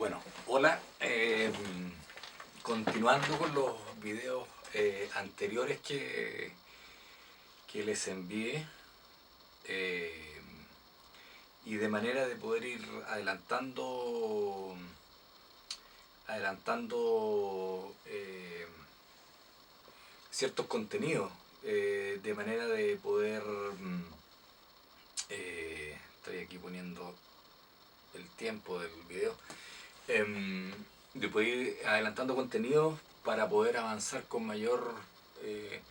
Bueno, hola. Continuando con los videos anteriores que les envié, eh, y de manera de poder ir adelantando ciertos contenidos, de manera de poder, estoy aquí poniendo el tiempo del video, de poder ir adelantando contenidos para poder avanzar con mayor eh,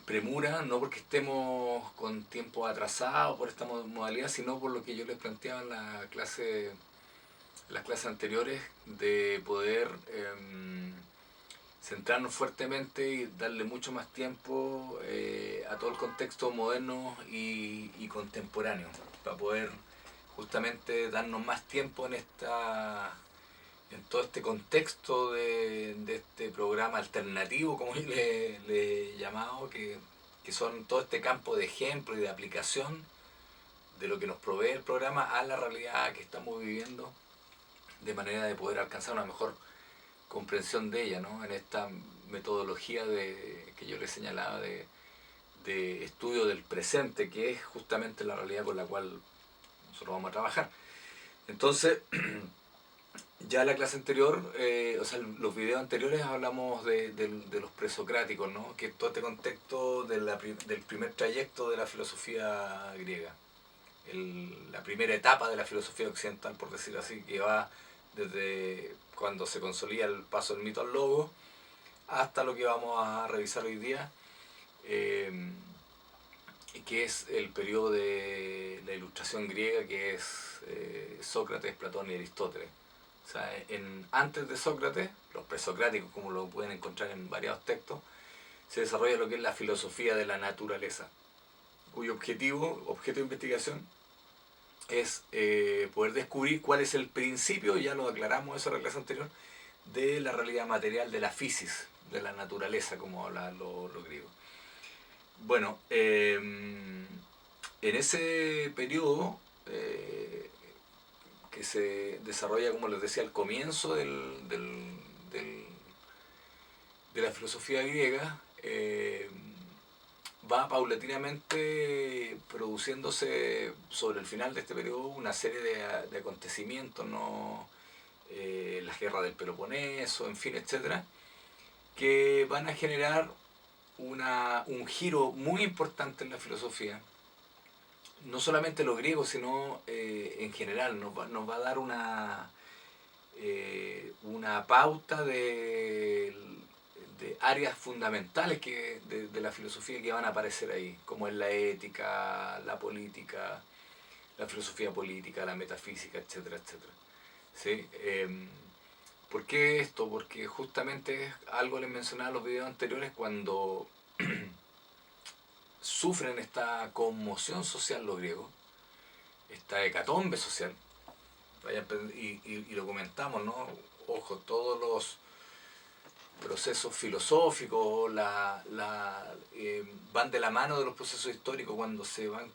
premura, no porque estemos con tiempo atrasado por esta modalidad, sino por lo que yo les planteaba en las clases anteriores, de poder centrarnos fuertemente y darle mucho más tiempo a todo el contexto moderno y contemporáneo, para poder justamente darnos más tiempo en todo este contexto de este programa alternativo, como yo le he llamado, que son todo este campo de ejemplo y de aplicación de lo que nos provee el programa a la realidad que estamos viviendo, de manera de poder alcanzar una mejor comprensión de ella, ¿no? En esta metodología que yo le señalaba de estudio del presente, que es justamente la realidad con la cual nosotros vamos a trabajar. Entonces, ya en la clase anterior, o sea, los videos anteriores hablamos de los presocráticos, ¿no? Que es todo este contexto del primer trayecto de la filosofía griega. La primera etapa de la filosofía occidental, por decirlo así, que va desde cuando se consolida el paso del mito al logo hasta lo que vamos a revisar hoy día, eh, que es el periodo de la ilustración griega, que es Sócrates, Platón y Aristóteles. O sea, antes de Sócrates, los presocráticos, como lo pueden encontrar en varios textos, se desarrolla lo que es la filosofía de la naturaleza, cuyo objeto de investigación, es poder descubrir cuál es el principio, ya lo aclaramos eso en la clase anterior, de la realidad material, de la physis, de la naturaleza, como hablan los griegos. Bueno, en ese periodo, que se desarrolla, como les decía, al comienzo de la filosofía griega, va paulatinamente produciéndose sobre el final de este periodo una serie de acontecimientos, ¿no? Las guerras del Peloponeso, en fin, etcétera, que van a generar un giro muy importante en la filosofía, no solamente los griegos, sino en general. Nos va a dar una pauta de áreas fundamentales de la filosofía que van a aparecer ahí, como es la ética, la política, la filosofía política, la metafísica, etcétera, etcétera. ¿Sí? ¿Por qué esto? Porque justamente algo les mencionaba en los videos anteriores, cuando sufren esta conmoción social los griegos, esta hecatombe social, y lo comentamos, ¿no? Ojo, todos los procesos filosóficos van de la mano de los procesos históricos. Cuando se van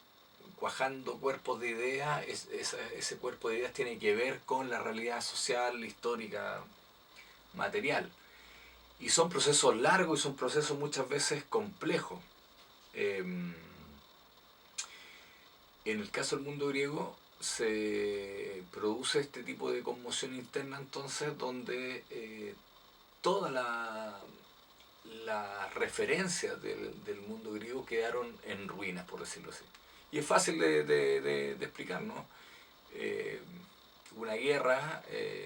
cuajando cuerpos de ideas, ese cuerpo de ideas tiene que ver con la realidad social, histórica, material. Y son procesos largos y son procesos muchas veces complejos. En el caso del mundo griego se produce este tipo de conmoción interna, entonces, donde todas las referencias del mundo griego quedaron en ruinas, por decirlo así. Y es fácil de explicar, ¿no? Eh, una guerra,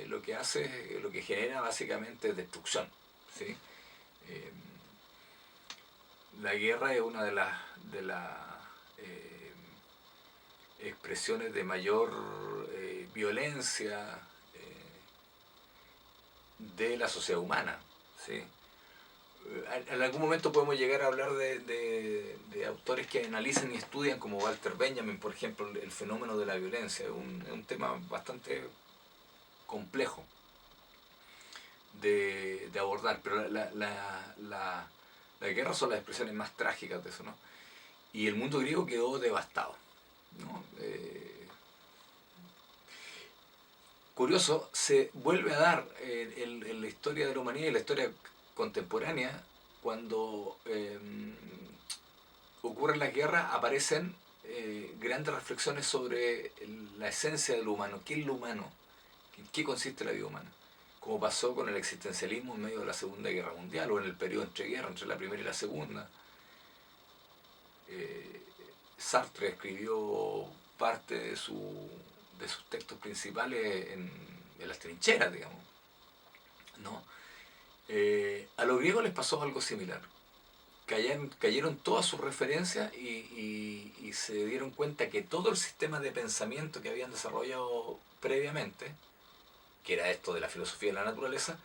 lo que genera básicamente es destrucción, ¿sí? Eh, la guerra es una de las eh, expresiones de mayor violencia de la sociedad humana, ¿sí? En algún momento podemos llegar a hablar de autores que analizan y estudian, como Walter Benjamin, por ejemplo, el fenómeno de la violencia. Es un tema bastante complejo de abordar, pero la guerra son las expresiones más trágicas de eso, ¿no? Y el mundo griego quedó devastado, ¿no? curioso, se vuelve a dar en la historia de la humanidad y la historia contemporánea, cuando ocurren las guerras, aparecen grandes reflexiones sobre la esencia de lo humano. ¿Qué es lo humano? ¿En qué consiste la vida humana? Como pasó con el existencialismo en medio de la Segunda Guerra Mundial o en el periodo entre guerras, entre la Primera y la Segunda. Sartre escribió parte de sus textos principales en las trincheras, digamos, ¿no? A los griegos les pasó algo similar. Cayeron todas sus referencias y se dieron cuenta que todo el sistema de pensamiento que habían desarrollado previamente, que era esto de la filosofía de la naturaleza,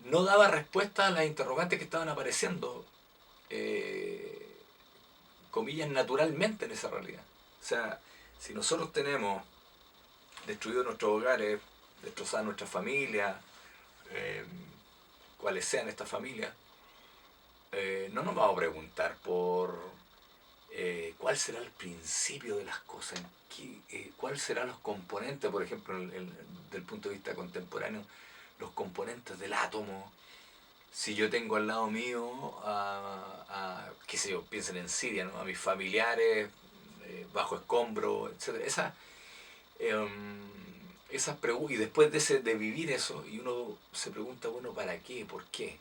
no daba respuesta a las interrogantes que estaban apareciendo, comillas, naturalmente en esa realidad. O sea, si nosotros tenemos destruido nuestros hogares, destrozada nuestra familia, eh, cuales sean estas familias, no nos vamos a preguntar por cuál será el principio de las cosas, cuáles serán los componentes, por ejemplo, desde el punto de vista contemporáneo, los componentes del átomo. Si yo tengo al lado mío qué sé yo, piensen en Siria, ¿no? A mis familiares, bajo escombro, etc. Esas preguntas, y después de vivir eso, y uno se pregunta, bueno, ¿para qué? ¿Por qué?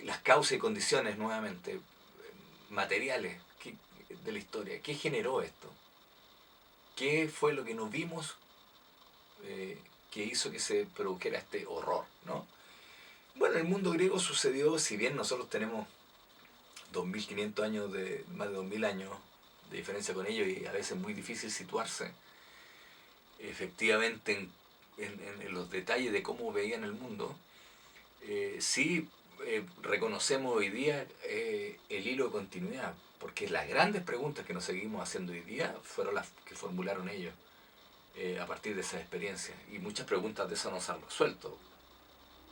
Las causas y condiciones, nuevamente, materiales de la historia, ¿qué generó esto? ¿Qué fue lo que nos vimos que hizo que se produjera este horror, ¿no? Bueno, en el mundo griego sucedió, si bien nosotros tenemos 2500 años, más de 2000 años de diferencia con ellos, y a veces es muy difícil situarse efectivamente en los detalles de cómo veían el mundo, sí reconocemos hoy día el hilo de continuidad, porque las grandes preguntas que nos seguimos haciendo hoy día fueron las que formularon ellos a partir de esa experiencia, y muchas preguntas de eso nos han resuelto.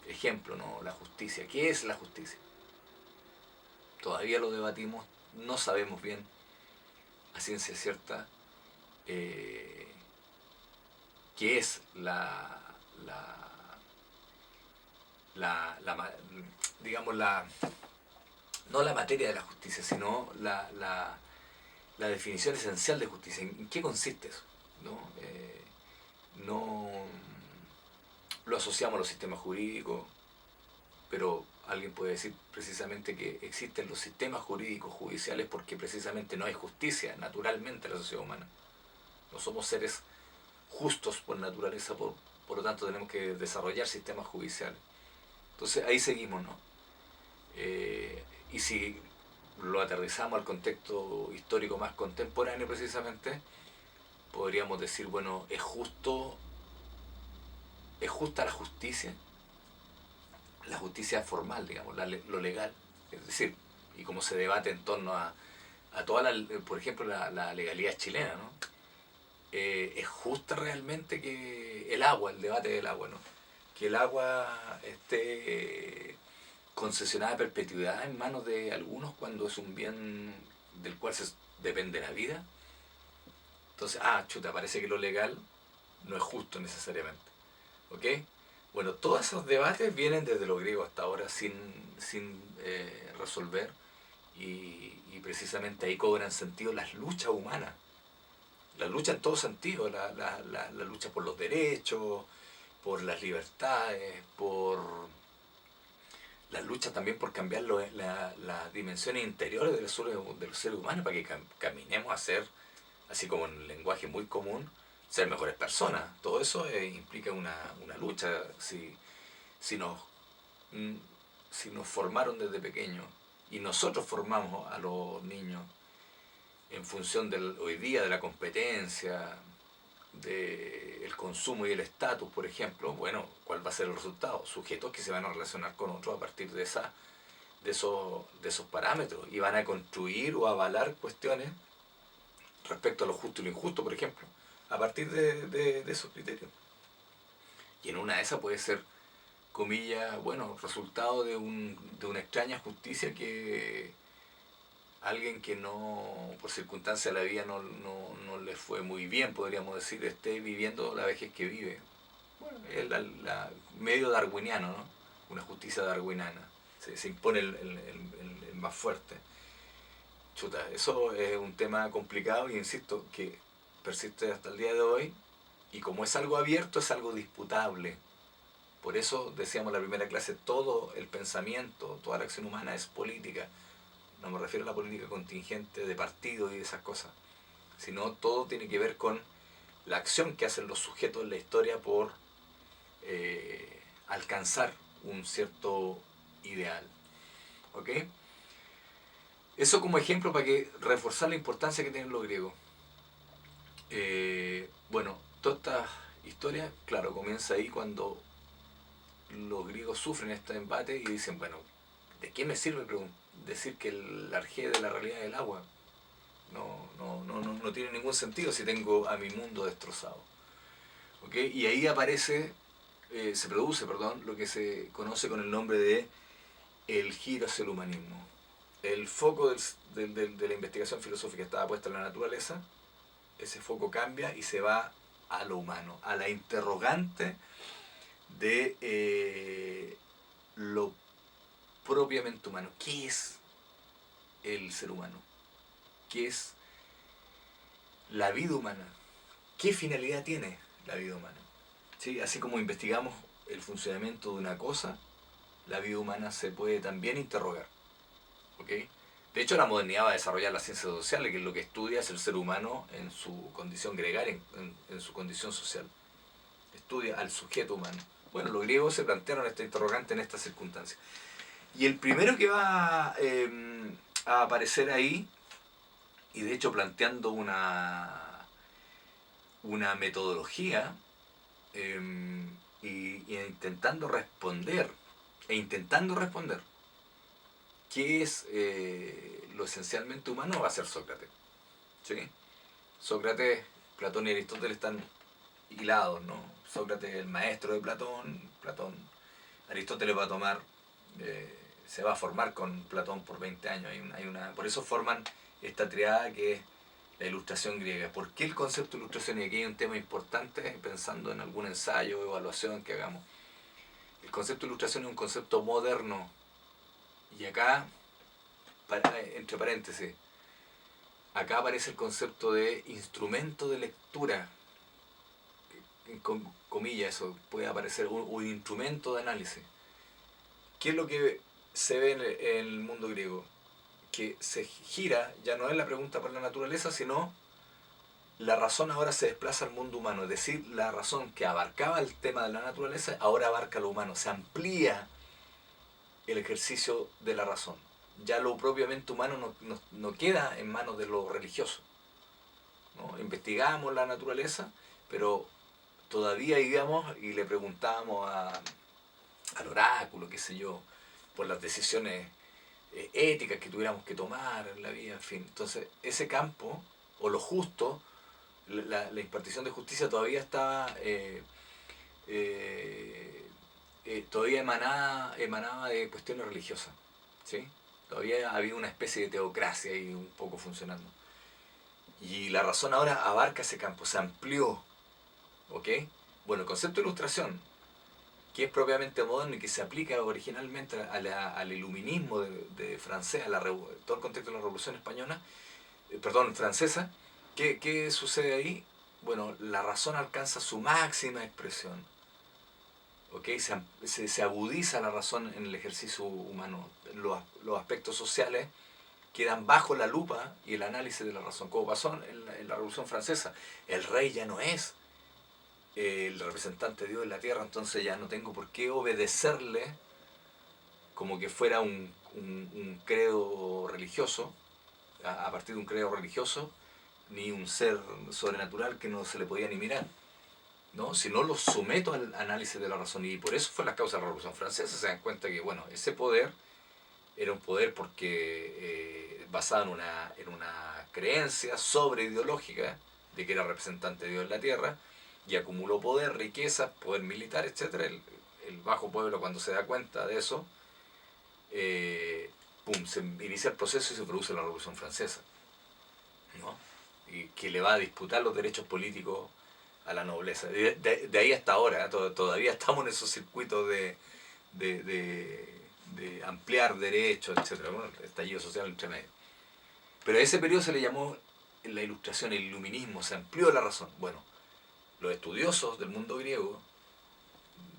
Ejemplo, ¿no? La justicia. ¿Qué es la justicia? Todavía lo debatimos, no sabemos bien a ciencia cierta qué es la, digamos, no la materia de la justicia, sino la definición esencial de justicia. ¿En qué consiste eso? ¿No? No lo asociamos a los sistemas jurídicos, pero alguien puede decir precisamente que existen los sistemas jurídicos judiciales porque precisamente no hay justicia naturalmente en la sociedad humana. No somos seres justos por naturaleza, por lo tanto tenemos que desarrollar sistemas judiciales. Entonces ahí seguimos, ¿no? Y si lo aterrizamos al contexto histórico más contemporáneo precisamente, podríamos decir, bueno, ¿es justa la justicia formal, digamos, lo legal? Es decir, y cómo se debate en torno a toda por ejemplo, la legalidad chilena, ¿no? ¿Es justa realmente que el debate del agua, ¿no? Que el agua esté concesionada a perpetuidad en manos de algunos cuando es un bien del cual depende la vida? Entonces, chuta, parece que lo legal no es justo necesariamente. ¿Ok? Bueno, todos esos debates vienen desde los griegos hasta ahora sin resolver, y precisamente ahí cobran sentido las luchas humanas. La lucha en todo sentido, la lucha por los derechos, por las libertades, por la lucha también por cambiar las dimensiones interiores de los seres humanos para que caminemos a ser, así como en un lenguaje muy común, ser mejores personas. Todo eso implica una lucha. Si, nos, mm, si nos formaron desde pequeños y nosotros formamos a los niños en función hoy día de la competencia, del consumo y el estatus, por ejemplo, bueno, ¿cuál va a ser el resultado? Sujetos que se van a relacionar con otros a partir de esos parámetros, y van a construir o avalar cuestiones respecto a lo justo y lo injusto, por ejemplo, a partir de esos criterios. Y en una de esas puede ser, comillas, bueno, resultado de una extraña justicia alguien que no, por circunstancias de la vida no le fue muy bien, podríamos decir, esté viviendo la vejez que vive. Bueno, es medio darwiniano, ¿no? Una justicia darwiniana. Se impone el más fuerte. Chuta, eso es un tema complicado y insisto, que persiste hasta el día de hoy, y como es algo abierto, es algo disputable. Por eso decíamos en la primera clase, todo el pensamiento, toda la acción humana es política. No me refiero a la política contingente de partido y de esas cosas, sino todo tiene que ver con la acción que hacen los sujetos en la historia por alcanzar un cierto ideal. ¿Ok? Eso como ejemplo para que reforzar la importancia que tienen los griegos. Bueno, toda esta historia, claro, comienza ahí cuando los griegos sufren este embate y dicen, bueno, ¿de qué me sirve decir que el arjé de la realidad es el agua? No tiene ningún sentido si tengo a mi mundo destrozado. ¿Okay? Y ahí se produce, lo que se conoce con el nombre de el giro hacia el humanismo. El foco de la investigación filosófica estaba puesta en la naturaleza, ese foco cambia y se va a lo humano, a la interrogante de lo propiamente humano. ¿Qué es el ser humano? ¿Qué es la vida humana? ¿Qué finalidad tiene la vida humana? ¿Sí? Así como investigamos el funcionamiento de una cosa, la vida humana se puede también interrogar. ¿Okay? De hecho, la modernidad va a desarrollar las ciencias sociales, que es lo que estudia es el ser humano en su condición gregaria, en su condición social. Estudia al sujeto humano. Bueno, los griegos se plantearon esta interrogante en estas circunstancias. Y el primero que va a aparecer ahí, y de hecho planteando una metodología, y intentando responder, qué es lo esencialmente humano, va a ser Sócrates. ¿Sí? Sócrates, Platón y Aristóteles están hilados, ¿no? Sócrates es el maestro de Platón, Aristóteles va a tomar, se va a formar con Platón por 20 años, por eso forman esta triada que es la ilustración griega. ¿Por qué el concepto de ilustración? Y aquí hay un tema importante, pensando en algún ensayo o evaluación que hagamos. El concepto de ilustración es un concepto moderno, y acá, entre paréntesis, acá aparece el concepto de instrumento de lectura, en comillas, eso puede aparecer un instrumento de análisis. ¿Qué es lo que se ve en el mundo griego? Que se gira, ya no es la pregunta por la naturaleza, sino la razón ahora se desplaza al mundo humano. Es decir, la razón que abarcaba el tema de la naturaleza ahora abarca lo humano, se amplía el ejercicio de la razón. Ya lo propiamente humano no queda en manos de lo religioso, ¿no? Investigamos la naturaleza, pero todavía íbamos y le preguntábamos al oráculo, qué sé yo, por las decisiones éticas que tuviéramos que tomar en la vida, en fin. Entonces, ese campo, o lo justo, la impartición de justicia todavía estaba todavía emanaba de cuestiones religiosas, ¿sí? Todavía había una especie de teocracia ahí un poco funcionando. Y la razón ahora abarca ese campo, se amplió, ¿ok? Bueno, el concepto de ilustración, que es propiamente moderno y que se aplica originalmente al iluminismo de francés, todo el contexto de la Revolución Española, francesa. ¿Qué sucede ahí? Bueno, la razón alcanza su máxima expresión. ¿Okay? Se agudiza la razón en el ejercicio humano. Los aspectos sociales quedan bajo la lupa y el análisis de la razón. Como pasó en la Revolución Francesa, el rey ya no es el representante de Dios en la tierra, entonces ya no tengo por qué obedecerle como que fuera un credo religioso, a partir de un credo religioso, ni un ser sobrenatural que no se le podía ni mirar, ¿no? Si no lo someto al análisis de la razón. Y por eso fue la causa de la Revolución Francesa. Se dan cuenta que, bueno, ese poder era un poder porque basado en una creencia sobreideológica de que era representante de Dios en la tierra, y acumuló poder, riqueza, poder militar, etc. El bajo pueblo, cuando se da cuenta de eso, pum, se inicia el proceso y se produce la Revolución Francesa, ¿no? Y que le va a disputar los derechos políticos a la nobleza. De ahí hasta ahora, todavía estamos en esos circuitos de, de, de ampliar derechos, etcétera. Bueno, el estallido social entre medio. Pero a ese periodo se le llamó la Ilustración, el Iluminismo, se amplió la razón. Bueno, los estudiosos del mundo griego,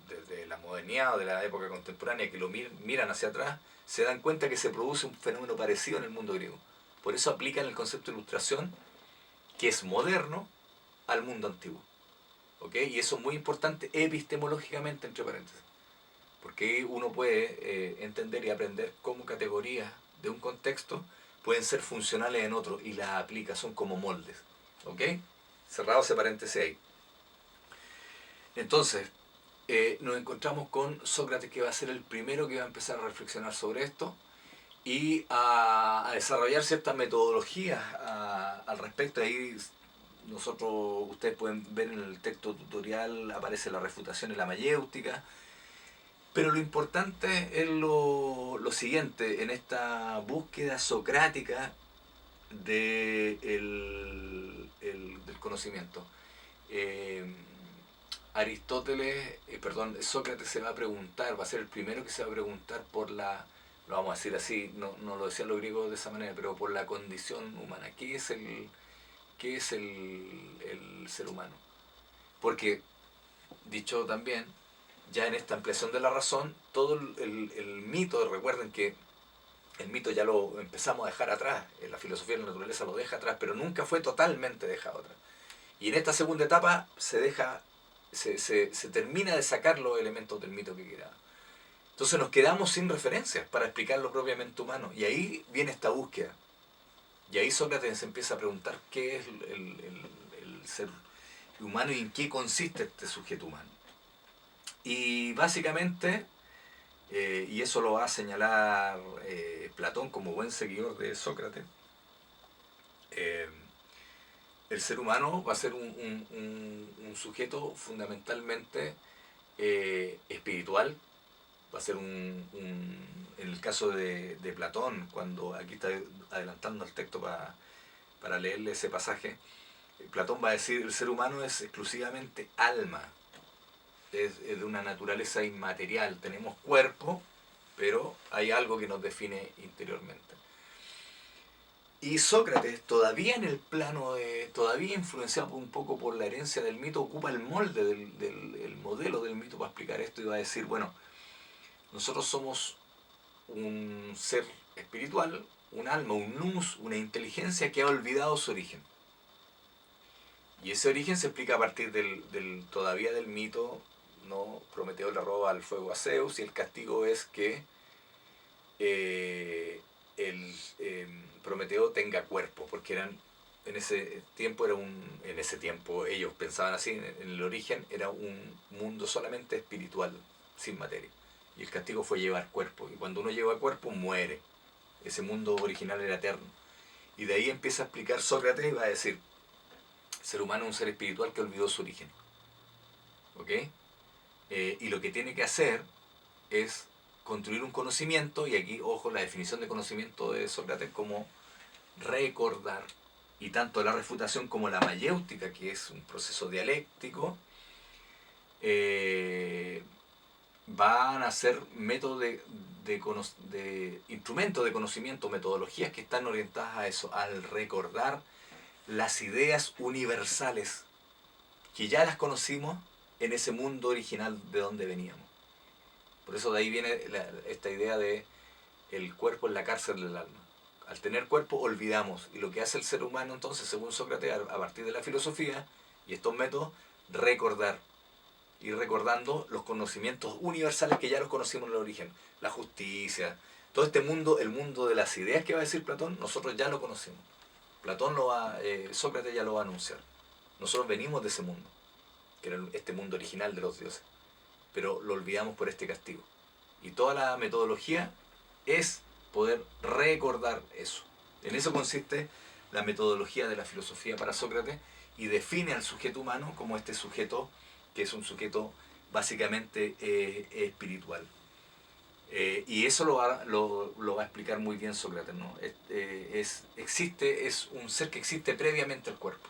desde la modernidad o de la época contemporánea, que lo miran hacia atrás, se dan cuenta que se produce un fenómeno parecido en el mundo griego. Por eso aplican el concepto de ilustración, que es moderno, al mundo antiguo. ¿Ok? Y eso es muy importante epistemológicamente, entre paréntesis. Porque uno puede entender y aprender cómo categorías de un contexto pueden ser funcionales en otro y las aplica, son como moldes. ¿Ok? Cerrado ese paréntesis ahí. Entonces, nos encontramos con Sócrates, que va a ser el primero que va a empezar a reflexionar sobre esto y a desarrollar ciertas metodologías al respecto. Ahí ustedes pueden ver en el texto tutorial, aparece la refutación y la mayéutica. Pero lo importante es lo siguiente, en esta búsqueda socrática del conocimiento. Sócrates se va a preguntar, va a ser el primero que se va a preguntar por lo vamos a decir así, no lo decían los griegos de esa manera, pero por la condición humana. ¿Qué es el ser humano? Porque, dicho también, ya en esta ampliación de la razón, todo el mito, recuerden que el mito ya lo empezamos a dejar atrás, la filosofía de la naturaleza lo deja atrás, pero nunca fue totalmente dejado atrás. Y en esta segunda etapa se termina de sacar los elementos del mito que quedaban. Entonces nos quedamos sin referencias para explicar lo propiamente humano. Y ahí viene esta búsqueda. Y ahí Sócrates se empieza a preguntar qué es el ser humano y en qué consiste este sujeto humano. Y básicamente, y eso lo va a señalar Platón como buen seguidor de Sócrates, el ser humano va a ser un sujeto fundamentalmente espiritual. Va a ser en el caso de Platón, cuando aquí está adelantando el texto para leerle ese pasaje, Platón va a decir el ser humano es exclusivamente alma, es de una naturaleza inmaterial, tenemos cuerpo, pero hay algo que nos define interiormente. Y Sócrates, todavía en el plano todavía influenciado un poco por la herencia del mito, ocupa el molde el modelo del mito para explicar esto y va a decir, bueno, nosotros somos un ser espiritual, un alma, un nous, una inteligencia que ha olvidado su origen. Y ese origen se explica a partir todavía del mito, ¿no? Prometeo le roba al fuego a Zeus y el castigo es que Prometeo tenga cuerpo, porque en ese tiempo ellos pensaban así, en el origen era un mundo solamente espiritual, sin materia. Y el castigo fue llevar cuerpo. Y cuando uno lleva cuerpo, muere. Ese mundo original era eterno. Y de ahí empieza a explicar Sócrates y va a decir, el ser humano es un ser espiritual que olvidó su origen. ¿Ok? Y lo que tiene que hacer es construir un conocimiento, y aquí, ojo, la definición de conocimiento de Sócrates como recordar. Y tanto la refutación como la mayéutica, que es un proceso dialéctico, van a ser métodos de instrumentos de conocimiento, metodologías que están orientadas a eso, al recordar las ideas universales que ya las conocimos en ese mundo original de donde veníamos. Por eso de ahí viene esta idea de el cuerpo en la cárcel del alma. Al tener cuerpo olvidamos, y lo que hace el ser humano entonces, según Sócrates, a partir de la filosofía y estos métodos, recordar. Ir recordando los conocimientos universales que ya los conocimos en el origen. La justicia, todo este mundo, el mundo de las ideas que va a decir Platón, nosotros ya lo conocemos. Sócrates ya lo va a anunciar. Nosotros venimos de ese mundo, que era este mundo original de los dioses, pero lo olvidamos por este castigo. Y toda la metodología es poder recordar eso. En eso consiste la metodología de la filosofía para Sócrates, y define al sujeto humano como este sujeto que es un sujeto básicamente espiritual. Y eso lo va a explicar muy bien Sócrates, ¿no? Es un ser que existe previamente al cuerpo.